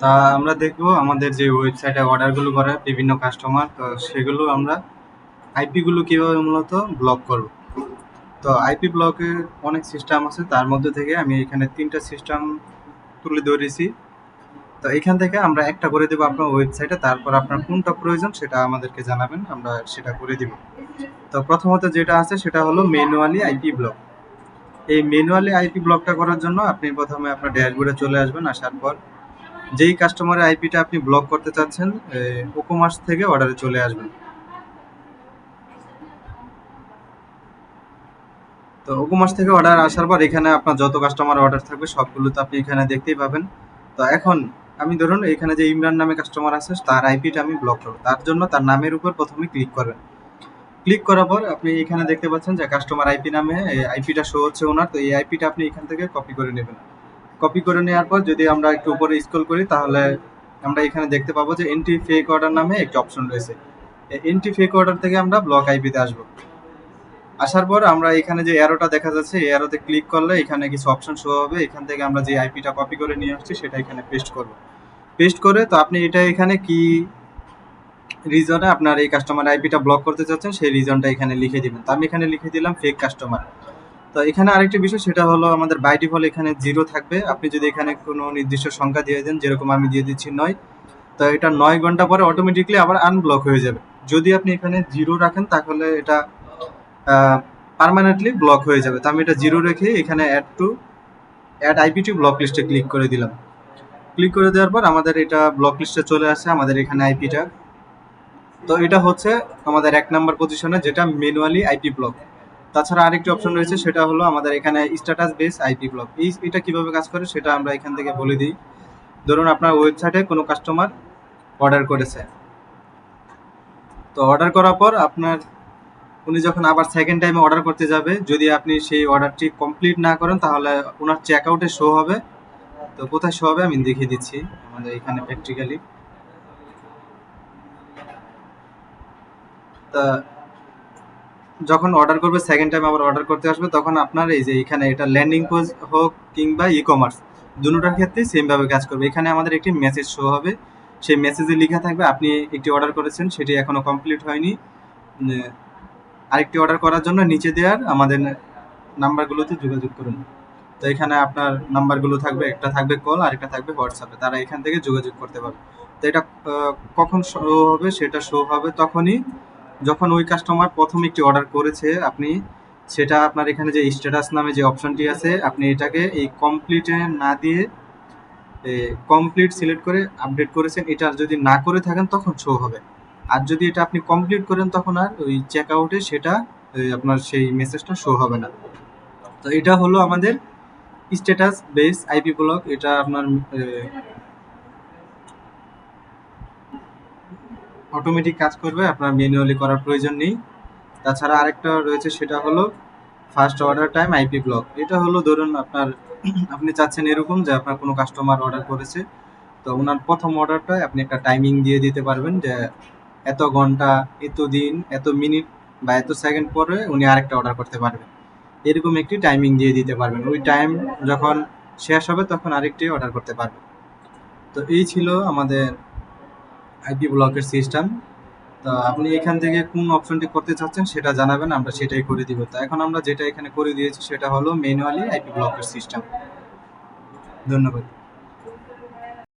তা আমরা দেখবো আমাদের যে ওয়েবসাইটে অর্ডারগুলো করে বিভিন্ন কাস্টমার, তো সেগুলো আমরা আইপি গুলো কিভাবে মূলত ব্লক করব। তো আইপি ব্লকের অনেক সিস্টেম আছে, তার মধ্যে থেকে আমি এখানে 3টা সিস্টেম তুলে ধরেছি। তো এখান থেকে আমরা একটা করে দেবো আপনার ওয়েবসাইটে, তারপর আপনার কোনটা প্রয়োজন সেটা আমাদেরকে জানাবেন, আমরা সেটা করে দিব। তো প্রথমত যেটা আছে সেটা হলো ম্যানুয়ালি আইপি ব্লক। এই ম্যানুয়ালি আইপি ব্লকটা করার জন্য আপনি প্রথমে আপনার ড্যাশবোর্ডে চলে আসবেন। আসার পর যেই কাস্টমারের আইপিটা আপনি ব্লক করতে চাচ্ছেন, ওকোমার্স থেকে অর্ডারে চলে আসবেন। তো ওকোমার্স থেকে অর্ডার আসার পর এখানে আপনার যত কাস্টমার অর্ডার থাকবে সবগুলো তো আপনি এখানে দেখতেই পাবেন। তো এখন আমি ধরুন এখানে যে ইমরান নামে কাস্টমার আছে, তার আইপিটা আমি ব্লক করবো। তার জন্য তার নামের উপর প্রথমে ক্লিক করবেন। ক্লিক করার পর আপনি এখানে দেখতে পাচ্ছেন যে কাস্টমার আইপি নামে আইপিটা শো হচ্ছে ওনার। তো এই আইপিটা আপনি এখান থেকে কপি করে নেবেন। কপি করে নেওয়ার পর যদি আমরা একটু উপরে স্ক্রল করি, তাহলে আমরা এখানে দেখতে পাবো যে এন্ট্রি ফেক অর্ডার নামে একটি অপশন রয়েছে। এন্ট্রি ফেক অর্ডার থেকে আমরা ব্লক আইপিতে আসবো। আসার পর আমরা এখানে যে অ্যারোটা দেখা যাচ্ছে, এই অ্যারোতে ক্লিক করলে এখানে কিছু অপশন শো হবে। এখান থেকে আমরা যে আইপিটা কপি করে নিয়ে আসছি সেটা এখানে পেস্ট করব। পেস্ট করে তো আপনি এটা এখানে কি রিজনে আপনার এই কাস্টমার আইপিটা ব্লক করতে চাচ্ছেন সেই রিজনটা এখানে লিখে দিবেন। তো আমি এখানে লিখে দিলাম ফেক কাস্টমার। তো এখানে আরেকটি বিষয় সেটা হলো আমাদের বাই ডিফল্ট এখানে 0 থাকবে। আপনি যদি এখানে কোনো নির্দিষ্ট সংখ্যা দিয়ে দেন, যেরকম আমি দিয়ে দিচ্ছি 9, তো এটা 9 ঘন্টা পরে অটোমেটিকলি আবার আনব্লক হয়ে যাবে। যদি আপনি এখানে 0 রাখেন তাহলে এটা পার্মানেন্টলি ব্লক হয়ে যাবে। তো আমি এটা 0 রেখে এখানে অ্যাড আইপি টু ব্লক লিস্টে ক্লিক করে দিলাম। ক্লিক করে দেওয়ার পর আমাদের এটা ব্লক লিস্টে চলে আসে আমাদের এখানে আইপিটা। তো এটা হচ্ছে আমাদের 1 নাম্বার পজিশনে, যেটা ম্যানুয়ালি আইপি ব্লক। তাছাড়া আরেকটি অপশন রয়েছে সেটা হলো আমাদের এখানে স্ট্যাটাস বেস আইপি ব্লক। এটা কিভাবে কাজ করে সেটা আমরা এখান থেকে বলে দিই। ধরুন আপনার ওয়েবসাইটে কোনো কাস্টমার অর্ডার করেছে। তো অর্ডার করার পর আপনার উনি যখন আবার সেকেন্ড টাইমে অর্ডার করতে যাবে, যদি আপনি সেই অর্ডারটি কমপ্লিট না করেন তাহলে ওনার চেক আউটে শো হবে। তো কোথায় শো হবে আমি দেখিয়ে দিচ্ছি আমাদের এখানে প্র্যাকটিক্যালি। তা যখন অর্ডার করবে, সেকেন্ড টাইম আবার অর্ডার করতে আসবে, তখন আপনার এই যে এখানে এটা ল্যান্ডিং পেজ হোক কিংবা ই কমার্স, দুটোটার ক্ষেত্রেই সেমভাবে কাজ করবে। এখানে আমাদের একটি মেসেজ শো হবে। সেই মেসেজে লেখা থাকবে আপনি একটি অর্ডার করেছেন, সেটি এখনো কমপ্লিট হয়নি। আরেকটি অর্ডার করার জন্য নিচে দেওয়ার আমাদের নাম্বারগুলোতে যোগাযোগ করুন। তো এখানে আপনার নাম্বারগুলো থাকবে, একটা থাকবে কল আর একটা থাকবে হোয়াটসঅ্যাপে, তারা এখান থেকে যোগাযোগ করতে পারবে। তো এটা কখন শো হবে, সেটা শো হবে তখনই যখন ওই কাস্টমার প্রথম একটি অর্ডার করেছে। আপনি সেটা আপনার এখানে যে স্ট্যাটাস নামে যে অপশনটি আছে, আপনি এটাকে এই কমপ্লিটে না দিয়ে কমপ্লিট সিলেক্ট করে আপডেট করেছেন, এটা যদি না করে থাকেন তখন শো হবে। আর যদি এটা আপনি কমপ্লিট করেন তখন আর ওই চেক আউটে সেটা আপনার সেই মেসেজটা শো হবে না। তো এটা হলো আমাদের স্ট্যাটাস বেস আইপি ব্লক। এটা আপনার অটোমেটিক কাজ করবে, আপনার ম্যানুয়ালি করার প্রয়োজন নেই। তাছাড়া আরেকটা রয়েছে সেটা হলো first order time IP block. এটা হলো ধরুন আপনার আপনি চাচ্ছেন এরকম যে আপনার কোনো কাস্টমার অর্ডার করেছে, তো ওনার প্রথম অর্ডারটায় আপনি একটা টাইমিং দিয়ে দিতে পারবেন যে এত ঘন্টা, এত দিন, এত মিনিট বা এত সেকেন্ড পরে উনি আরেকটা অর্ডার করতে পারবেন। এরকম একটি টাইমিং দিয়ে দিতে পারবেন। ওই টাইম যখন শেষ হবে তখন আরেকটি অর্ডার করতে পারবেন। তো এই ছিল আমাদের আইপি ব্লকের সিস্টেম। তো আপনি এখান থেকে কোন অপশনটি করতে চাচ্ছেন সেটা জানাবেন, আমরা সেটাই করে দিব। তো এখন আমরা যেটা এখানে করে দিয়েছি সেটা হলো ম্যানুয়ালি আইপি ব্লকের সিস্টেম। ধন্যবাদ।